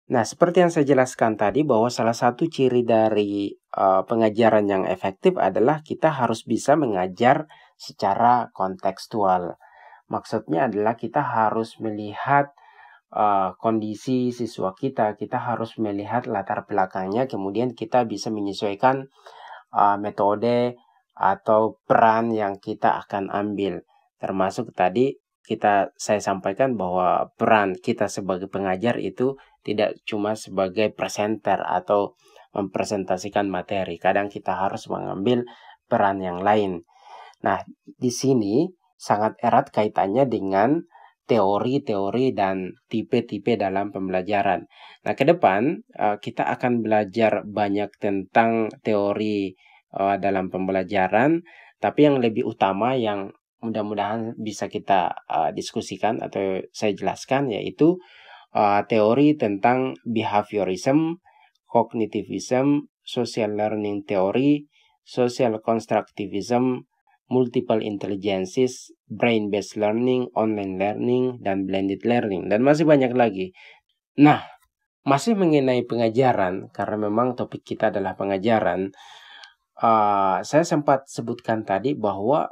Nah, seperti yang saya jelaskan tadi bahwa salah satu ciri dari pengajaran yang efektif adalah kita harus bisa mengajar secara kontekstual. Maksudnya adalah kita harus melihat kondisi siswa kita harus melihat latar belakangnya, kemudian kita bisa menyesuaikan metode atau peran yang kita akan ambil. Termasuk tadi saya sampaikan bahwa peran kita sebagai pengajar itu tidak cuma sebagai presenter atau mempresentasikan materi. Kadang kita harus mengambil peran yang lain. Nah, di sini sangat erat kaitannya dengan teori-teori dan tipe-tipe dalam pembelajaran. Nah, ke depan kita akan belajar banyak tentang teori dalam pembelajaran, tapi yang lebih utama yang mudah-mudahan bisa kita diskusikan atau saya jelaskan yaitu teori tentang behaviorism, cognitivism, social learning theory, social constructivism, multiple intelligences, brain-based learning, online learning, dan blended learning, dan masih banyak lagi. Nah, masih mengenai pengajaran, karena memang topik kita adalah pengajaran, saya sempat sebutkan tadi bahwa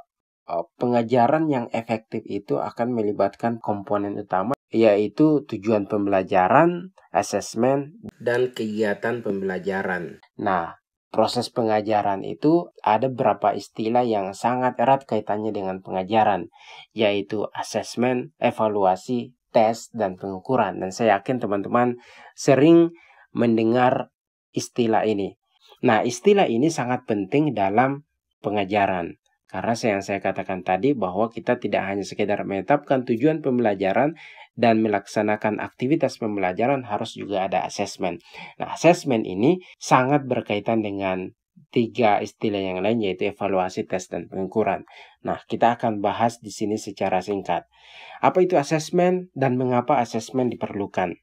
pengajaran yang efektif itu akan melibatkan komponen utama, yaitu tujuan pembelajaran, asesmen, dan kegiatan pembelajaran. Nah, proses pengajaran itu ada beberapa istilah yang sangat erat kaitannya dengan pengajaran, yaitu asesmen, evaluasi, tes, dan pengukuran. Dan saya yakin teman-teman sering mendengar istilah ini. Nah, istilah ini sangat penting dalam pengajaran. Karena yang saya katakan tadi bahwa kita tidak hanya sekedar menetapkan tujuan pembelajaran dan melaksanakan aktivitas pembelajaran, harus juga ada asesmen. Nah, asesmen ini sangat berkaitan dengan 3 istilah yang lain, yaitu evaluasi, tes, dan pengukuran. Nah, kita akan bahas di sini secara singkat. Apa itu asesmen dan mengapa asesmen diperlukan?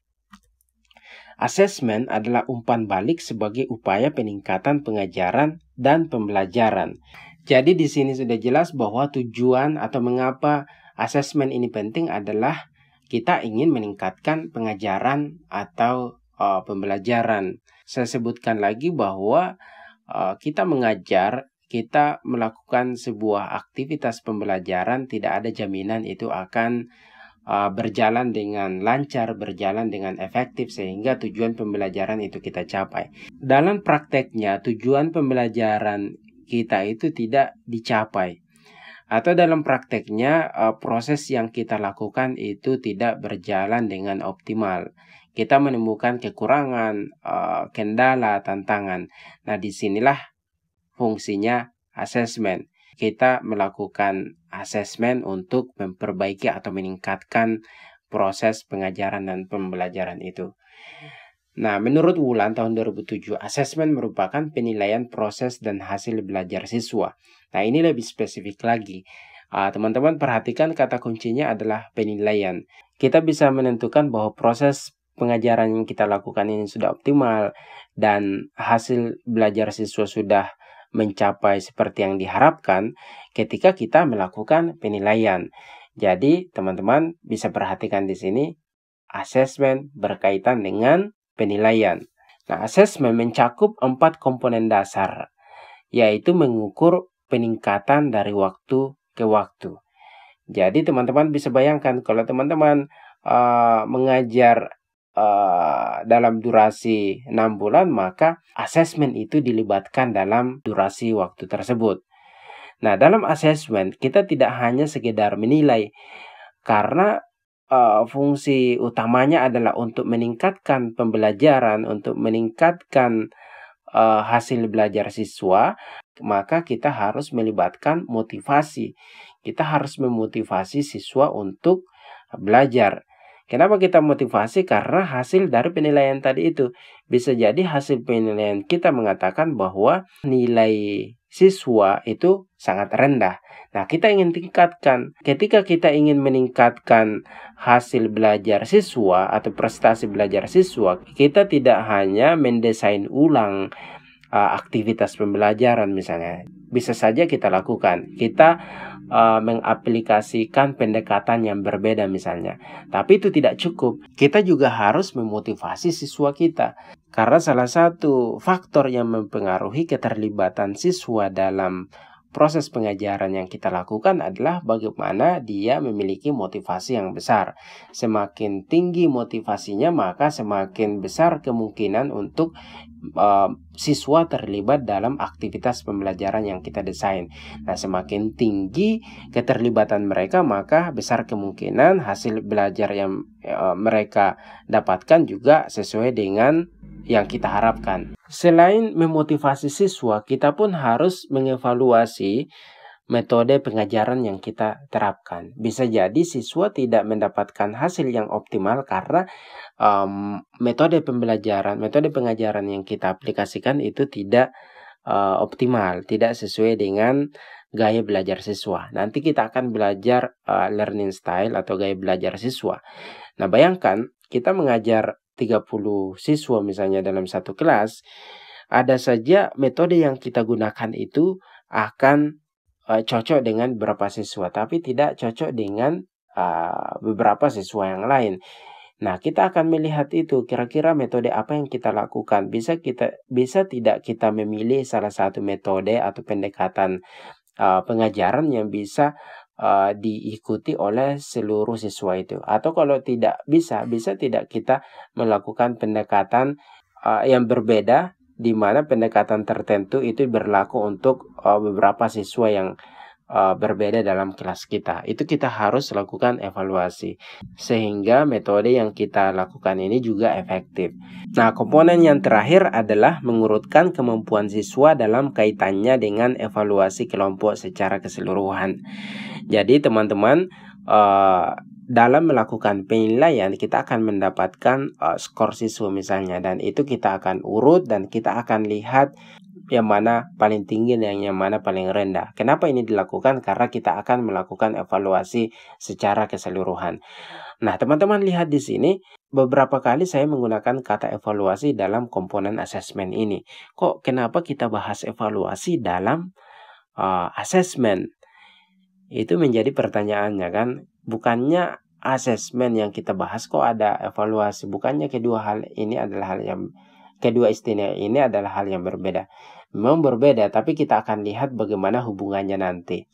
Asesmen adalah umpan balik sebagai upaya peningkatan pengajaran dan pembelajaran. Jadi di sini sudah jelas bahwa tujuan atau mengapa asesmen ini penting adalah kita ingin meningkatkan pengajaran atau pembelajaran. Saya sebutkan lagi bahwa kita mengajar, kita melakukan sebuah aktivitas pembelajaran, tidak ada jaminan itu akan berjalan dengan lancar, berjalan dengan efektif sehingga tujuan pembelajaran itu kita capai. Dalam prakteknya, tujuan pembelajaran kita itu tidak dicapai, atau dalam prakteknya proses yang kita lakukan itu tidak berjalan dengan optimal. Kita menemukan kekurangan, kendala, tantangan. Nah, disinilah fungsinya asesmen. Kita melakukan asesmen untuk memperbaiki atau meningkatkan proses pengajaran dan pembelajaran itu. Nah, menurut Wulan tahun 2007, asesmen merupakan penilaian proses dan hasil belajar siswa. Nah, ini lebih spesifik lagi. Teman-teman perhatikan kata kuncinya adalah penilaian. Kita bisa menentukan bahwa proses pengajaran yang kita lakukan ini sudah optimal dan hasil belajar siswa sudah mencapai seperti yang diharapkan ketika kita melakukan penilaian. Jadi, teman-teman bisa perhatikan di sini, asesmen berkaitan dengan penilaian. Nah, asesmen mencakup 4 komponen dasar, yaitu mengukur peningkatan dari waktu ke waktu. Jadi teman-teman bisa bayangkan kalau teman-teman mengajar dalam durasi 6 bulan, maka asesmen itu dilibatkan dalam durasi waktu tersebut. Nah, dalam asesmen kita tidak hanya sekedar menilai, karena fungsi utamanya adalah untuk meningkatkan pembelajaran, untuk meningkatkan hasil belajar siswa, maka kita harus melibatkan motivasi. Kita harus memotivasi siswa untuk belajar. Kenapa kita motivasi? Karena hasil dari penilaian tadi itu. Bisa jadi hasil penilaian kita mengatakan bahwa nilai siswa itu sangat rendah. Nah, kita ingin tingkatkan. Ketika kita ingin meningkatkan hasil belajar siswa atau prestasi belajar siswa, kita tidak hanya mendesain ulang aktivitas pembelajaran misalnya. Bisa saja kita lakukan. Kita mengaplikasikan pendekatan yang berbeda misalnya. Tapi itu tidak cukup. Kita juga harus memotivasi siswa kita. Karena salah satu faktor yang mempengaruhi keterlibatan siswa dalam proses pengajaran yang kita lakukan adalah bagaimana dia memiliki motivasi yang besar. Semakin tinggi motivasinya, maka semakin besar kemungkinan untuk siswa terlibat dalam aktivitas pembelajaran yang kita desain. Nah, semakin tinggi keterlibatan mereka, maka besar kemungkinan hasil belajar yang mereka dapatkan juga sesuai dengan yang kita harapkan. Selain memotivasi siswa, kita pun harus mengevaluasi metode pengajaran yang kita terapkan. Bisa jadi siswa tidak mendapatkan hasil yang optimal karena metode pengajaran yang kita aplikasikan itu tidak optimal, tidak sesuai dengan gaya belajar siswa. Nanti kita akan belajar learning style atau gaya belajar siswa. Nah, bayangkan kita mengajar 30 siswa misalnya dalam satu kelas, ada saja metode yang kita gunakan itu akan cocok dengan beberapa siswa, tapi tidak cocok dengan beberapa siswa yang lain. Nah, kita akan melihat itu kira-kira metode apa yang kita lakukan. Bisa tidak kita memilih salah satu metode atau pendekatan pengajaran yang bisa diikuti oleh seluruh siswa itu. Atau kalau tidak bisa tidak kita melakukan pendekatan yang berbeda, di mana pendekatan tertentu itu berlaku untuk beberapa siswa yang berbeda dalam kelas kita. Itu kita harus lakukan evaluasi sehingga metode yang kita lakukan ini juga efektif. Nah, komponen yang terakhir adalah mengurutkan kemampuan siswa dalam kaitannya dengan evaluasi kelompok secara keseluruhan. Jadi teman-teman, dalam melakukan penilaian kita akan mendapatkan skor siswa misalnya, dan itu kita akan urut dan kita akan lihat yang mana paling tinggi dan yang mana paling rendah. Kenapa ini dilakukan? Karena kita akan melakukan evaluasi secara keseluruhan. Nah, teman-teman lihat di sini, beberapa kali saya menggunakan kata evaluasi dalam komponen asesmen ini. Kenapa kita bahas evaluasi dalam asesmen? Itu menjadi pertanyaannya kan. Bukannya asesmen yang kita bahas kok ada evaluasi? Bukannya kedua istilah ini adalah hal yang berbeda. Memang berbeda, tapi kita akan lihat bagaimana hubungannya nanti.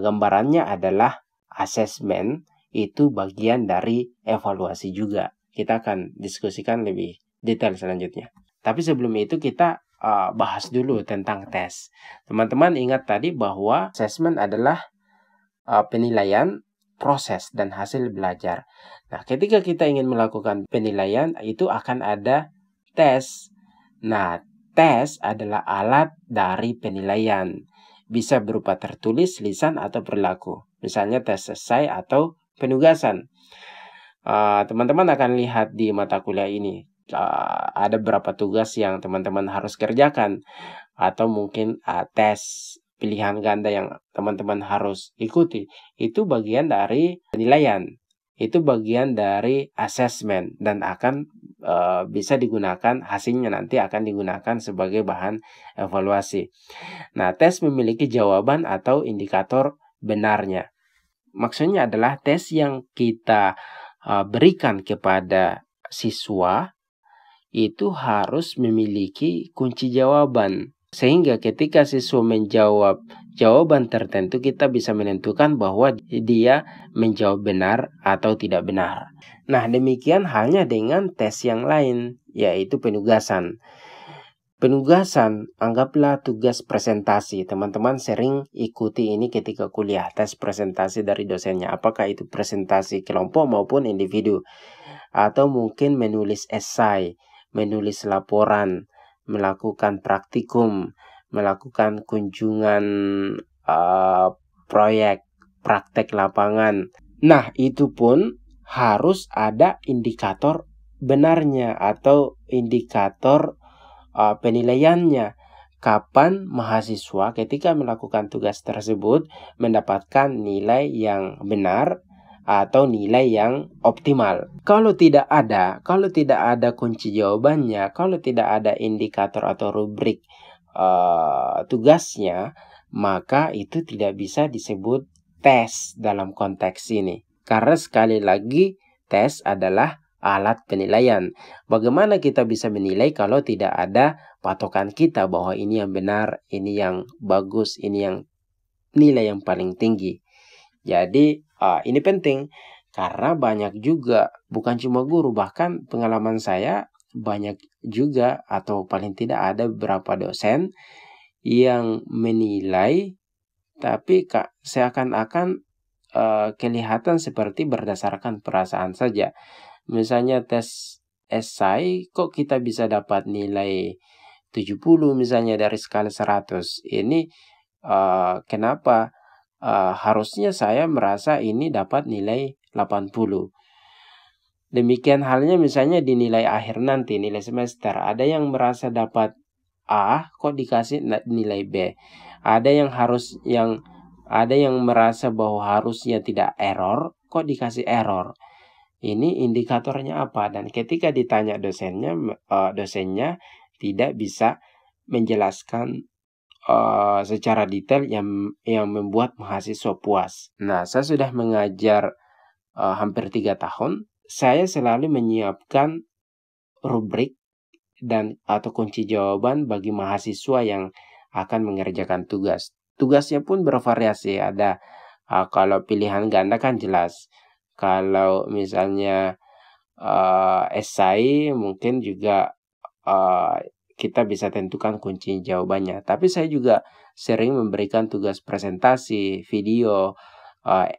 Gambarannya adalah asesmen itu bagian dari evaluasi juga. Kita akan diskusikan lebih detail selanjutnya. Tapi sebelum itu kita bahas dulu tentang tes. Teman-teman ingat tadi bahwa asesmen adalah penilaian proses dan hasil belajar. Nah, ketika kita ingin melakukan penilaian, itu akan ada tes. Nah, tes adalah alat dari penilaian. Bisa berupa tertulis, lisan, atau perilaku. Misalnya tes selesai atau penugasan. Teman-teman akan lihat di mata kuliah ini. Ada beberapa tugas yang teman-teman harus kerjakan. Atau mungkin tes pilihan ganda yang teman-teman harus ikuti. Itu bagian dari penilaian. Itu bagian dari asesmen dan akan bisa digunakan, hasilnya nanti akan digunakan sebagai bahan evaluasi. Nah, tes memiliki jawaban atau indikator benarnya. Maksudnya adalah tes yang kita berikan kepada siswa itu harus memiliki kunci jawaban. Sehingga ketika siswa menjawab jawaban tertentu, kita bisa menentukan bahwa dia menjawab benar atau tidak benar. Nah, demikian halnya dengan tes yang lain, yaitu penugasan. Penugasan, anggaplah tugas presentasi. Teman-teman sering ikuti ini ketika kuliah, tes presentasi dari dosennya. Apakah itu presentasi kelompok maupun individu. Atau mungkin menulis esai, menulis laporan, melakukan praktikum, melakukan kunjungan proyek, praktek lapangan. Nah, itu pun harus ada indikator benarnya atau indikator penilaiannya. Kapan mahasiswa ketika melakukan tugas tersebut mendapatkan nilai yang benar atau nilai yang optimal. Kalau tidak ada kunci jawabannya, kalau tidak ada indikator atau rubrik tugasnya, maka itu tidak bisa disebut tes dalam konteks ini. Karena sekali lagi, tes adalah alat penilaian. Bagaimana kita bisa menilai kalau tidak ada patokan kita bahwa ini yang benar, ini yang bagus, ini yang nilai yang paling tinggi. Jadi ini penting karena banyak juga, bukan cuma guru, bahkan pengalaman saya banyak juga atau paling tidak ada beberapa dosen yang menilai tapi seakan-akan kelihatan seperti berdasarkan perasaan saja. Misalnya tes esai kok kita bisa dapat nilai 70 misalnya dari skala 100. Ini kenapa harusnya saya merasa ini dapat nilai 80. Demikian halnya misalnya di nilai akhir nanti, nilai semester. Ada yang merasa dapat A, kok dikasih nilai B. Ada yang merasa bahwa harusnya tidak error, kok dikasih error. Ini indikatornya apa? Dan ketika ditanya dosennya tidak bisa menjelaskan secara detail yang membuat mahasiswa puas. Nah, saya sudah mengajar hampir 3 tahun. Saya selalu menyiapkan rubrik atau kunci jawaban bagi mahasiswa yang akan mengerjakan tugas. Tugasnya pun bervariasi. Ada kalau pilihan ganda kan jelas. Kalau misalnya esai mungkin juga kita bisa tentukan kunci jawabannya. Tapi saya juga sering memberikan tugas presentasi, video,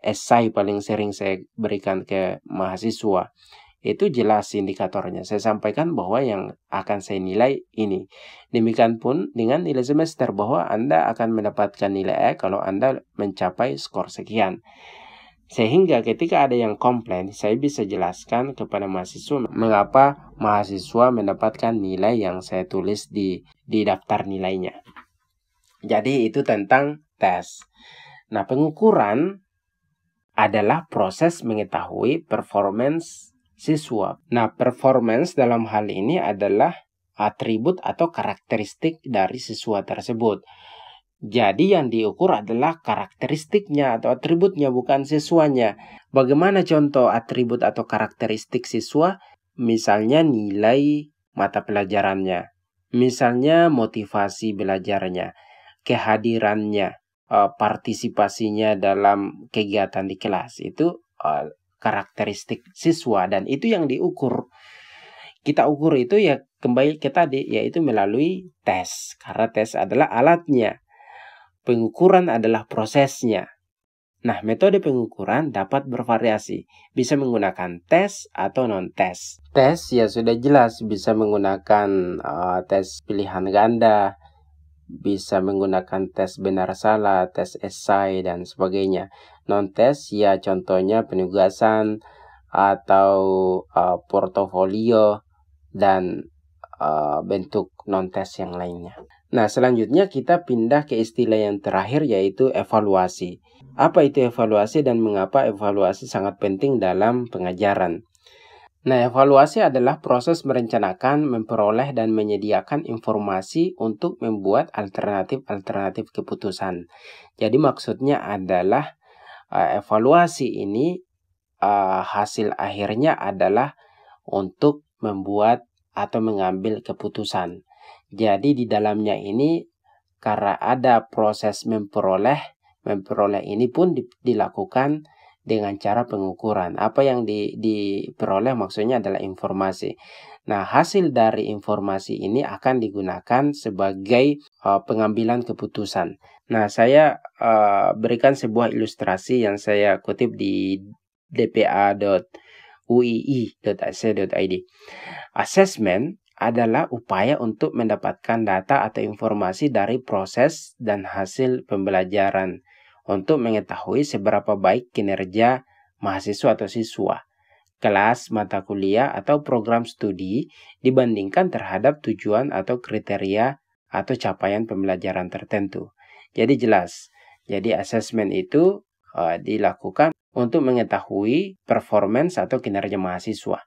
esai paling sering saya berikan ke mahasiswa. Itu jelas indikatornya. Saya sampaikan bahwa yang akan saya nilai ini. Demikian pun dengan nilai semester, bahwa Anda akan mendapatkan nilai E kalau Anda mencapai skor sekian. Sehingga ketika ada yang komplain, saya bisa jelaskan kepada mahasiswa mengapa mahasiswa mendapatkan nilai yang saya tulis di daftar nilainya. Jadi itu tentang tes. Nah, pengukuran adalah proses mengetahui performance siswa. Nah, performance dalam hal ini adalah atribut atau karakteristik dari siswa tersebut. Jadi yang diukur adalah karakteristiknya atau atributnya, bukan siswanya. Bagaimana contoh atribut atau karakteristik siswa? Misalnya nilai mata pelajarannya. Misalnya motivasi belajarnya, kehadirannya, partisipasinya dalam kegiatan di kelas. Itu karakteristik siswa dan itu yang diukur. Kita ukur itu ya kembali ke tadi, yaitu melalui tes. Karena tes adalah alatnya. Pengukuran adalah prosesnya. Nah, metode pengukuran dapat bervariasi. Bisa menggunakan tes atau non-tes. Tes ya sudah jelas bisa menggunakan tes pilihan ganda, bisa menggunakan tes benar salah, tes esai, dan sebagainya. Non-tes ya contohnya penugasan atau portofolio dan bentuk non-tes yang lainnya. Nah, selanjutnya kita pindah ke istilah yang terakhir, yaitu evaluasi. Apa itu evaluasi dan mengapa evaluasi sangat penting dalam pengajaran? Nah, evaluasi adalah proses merencanakan, memperoleh, dan menyediakan informasi untuk membuat alternatif-alternatif keputusan. Jadi maksudnya adalah evaluasi ini hasil akhirnya adalah untuk membuat atau mengambil keputusan. Jadi di dalamnya ini karena ada proses memperoleh ini pun dilakukan dengan cara pengukuran. Apa yang diperoleh maksudnya adalah informasi. Nah, hasil dari informasi ini akan digunakan sebagai pengambilan keputusan. Nah, saya berikan sebuah ilustrasi yang saya kutip di dpa.uii.ac.id. Assessment adalah upaya untuk mendapatkan data atau informasi dari proses dan hasil pembelajaran untuk mengetahui seberapa baik kinerja mahasiswa atau siswa, kelas, mata kuliah, atau program studi dibandingkan terhadap tujuan atau kriteria atau capaian pembelajaran tertentu. Jadi jelas, jadi assessment itu dilakukan untuk mengetahui performance atau kinerja mahasiswa.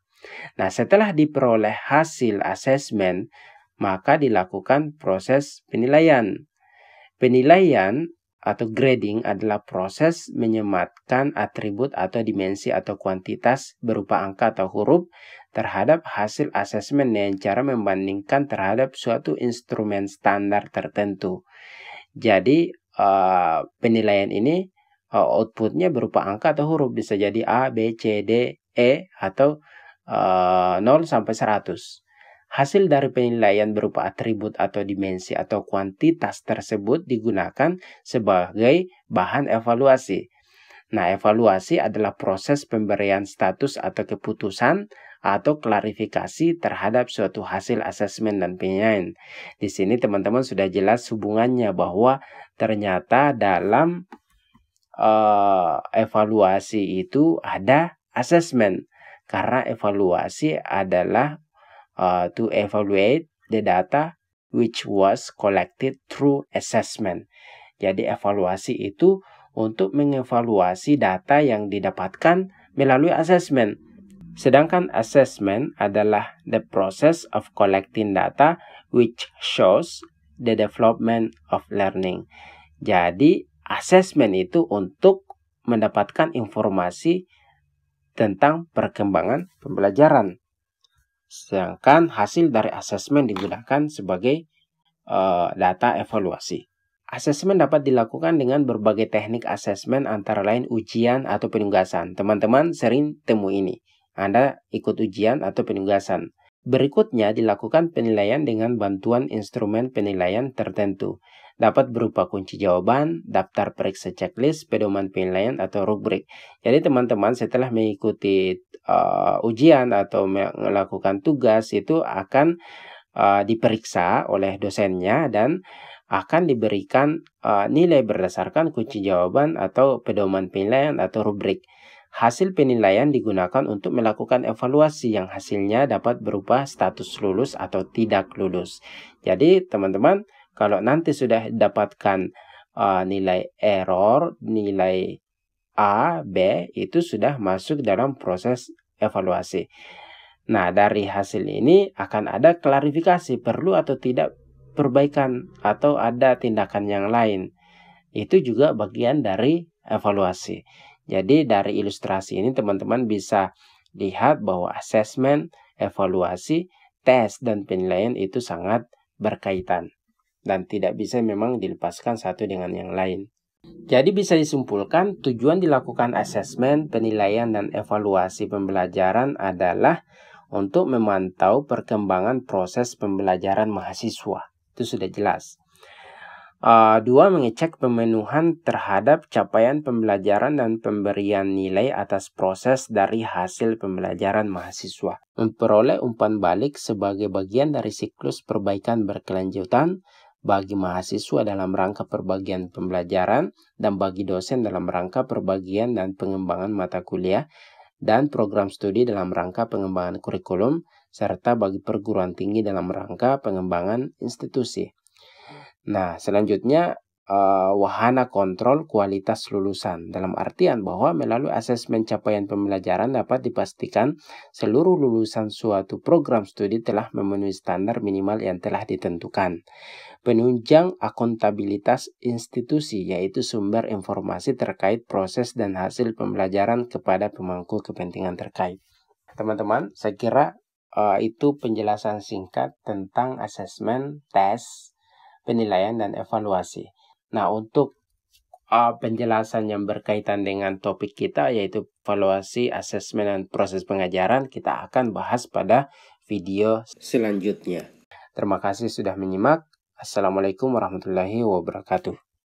Nah, setelah diperoleh hasil asesmen, maka dilakukan proses penilaian. Penilaian atau grading adalah proses menyematkan atribut atau dimensi atau kuantitas berupa angka atau huruf terhadap hasil asesmen dengan cara membandingkan terhadap suatu instrumen standar tertentu. Jadi penilaian ini outputnya berupa angka atau huruf, bisa jadi A, B, C, D, E atau 0 sampai 100. Hasil dari penilaian berupa atribut atau dimensi atau kuantitas tersebut digunakan sebagai bahan evaluasi. Nah, evaluasi adalah proses pemberian status atau keputusan atau klarifikasi terhadap suatu hasil asesmen dan penilaian. Di sini teman-teman sudah jelas hubungannya bahwa ternyata dalam evaluasi itu ada asesmen. Karena evaluasi adalah to evaluate the data which was collected through assessment. Jadi evaluasi itu untuk mengevaluasi data yang didapatkan melalui assessment. Sedangkan assessment adalah the process of collecting data which shows the development of learning. Jadi assessment itu untuk mendapatkan informasi tentang perkembangan pembelajaran. Sedangkan hasil dari asesmen digunakan sebagai data evaluasi. Asesmen dapat dilakukan dengan berbagai teknik asesmen antara lain ujian atau penugasan. Teman-teman sering temu ini. Anda ikut ujian atau penugasan. Berikutnya dilakukan penilaian dengan bantuan instrumen penilaian tertentu. Dapat berupa kunci jawaban, daftar periksa checklist, pedoman penilaian atau rubrik. Jadi teman-teman setelah mengikuti ujian atau melakukan tugas itu akan diperiksa oleh dosennya dan akan diberikan nilai berdasarkan kunci jawaban atau pedoman penilaian atau rubrik. Hasil penilaian digunakan untuk melakukan evaluasi yang hasilnya dapat berupa status lulus atau tidak lulus. Jadi teman-teman kalau nanti sudah dapatkan nilai error, nilai A, B itu sudah masuk dalam proses evaluasi. Nah, dari hasil ini akan ada klarifikasi perlu atau tidak perbaikan atau ada tindakan yang lain. Itu juga bagian dari evaluasi. Jadi dari ilustrasi ini teman-teman bisa lihat bahwa asesmen, evaluasi, tes, dan penilaian itu sangat berkaitan. Dan tidak bisa memang dilepaskan satu dengan yang lain. Jadi bisa disimpulkan tujuan dilakukan asesmen, penilaian, dan evaluasi pembelajaran adalah untuk memantau perkembangan proses pembelajaran mahasiswa. Itu sudah jelas. 2. Mengecek pemenuhan terhadap capaian pembelajaran dan pemberian nilai atas proses dari hasil pembelajaran mahasiswa. Memperoleh umpan balik sebagai bagian dari siklus perbaikan berkelanjutan bagi mahasiswa dalam rangka perbagian pembelajaran dan bagi dosen dalam rangka perbagian dan pengembangan mata kuliah dan program studi dalam rangka pengembangan kurikulum serta bagi perguruan tinggi dalam rangka pengembangan institusi. Nah, selanjutnya wahana kontrol kualitas lulusan dalam artian bahwa melalui asesmen capaian pembelajaran dapat dipastikan seluruh lulusan suatu program studi telah memenuhi standar minimal yang telah ditentukan. Penunjang akuntabilitas institusi yaitu sumber informasi terkait proses dan hasil pembelajaran kepada pemangku kepentingan terkait. Teman-teman, saya kira itu penjelasan singkat tentang asesmen, tes, penilaian, dan evaluasi. Nah, untuk penjelasan yang berkaitan dengan topik kita yaitu evaluasi, asesmen, dan proses pengajaran kita akan bahas pada video selanjutnya. Terima kasih sudah menyimak. Assalamualaikum warahmatullahi wabarakatuh.